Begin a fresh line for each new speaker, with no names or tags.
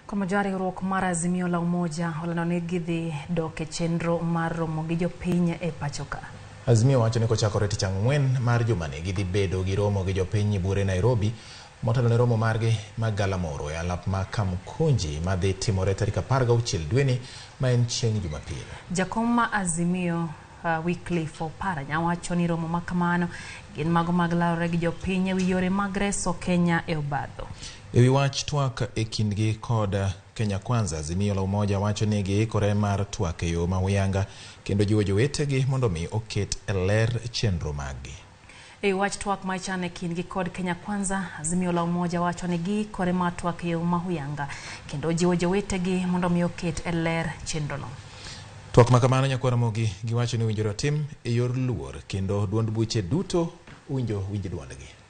Como riwruok mar Azimio la Umoja olando ni gidhi dok e chenro mar romo gi jopiny e pacho ka.
Azimio wacho ni kochakore tich ang'wen mar jumani gidhi bedo gi romo gi jopiny Bure Nairobi motelo ne romo margi ma Galamoro e alap ma Kamkunji madhi timore tarik 16 dweni ma en chieng' Jumapil.
Jakom ma Azimio Wycliffe Oparanya wacho ni romo makamano gin mago mag lalore gi jopiny e wi yore mag reso Kenya e obadho.
Ewi wach twak e kindgi kod Kenya Kwanza, Azimio la Umoja wacho ni giikore mar twak e yo ma huyanga kendo jiwo jowetegi mondo mi oket e ler chenro maggi.
Ewi wach twak ma ichano e kindgi kod Kenya Kwanza, Azimio la Umoja wacho ni giikore mar twak e yo ma huyanga kendo jiwo jowetegi mondo mi oket e ler chenrono.
Twak makamano Nyakwara Mogi giwacho ni winjore tim e yor luor kendo duond buche duto winjo dwondgi.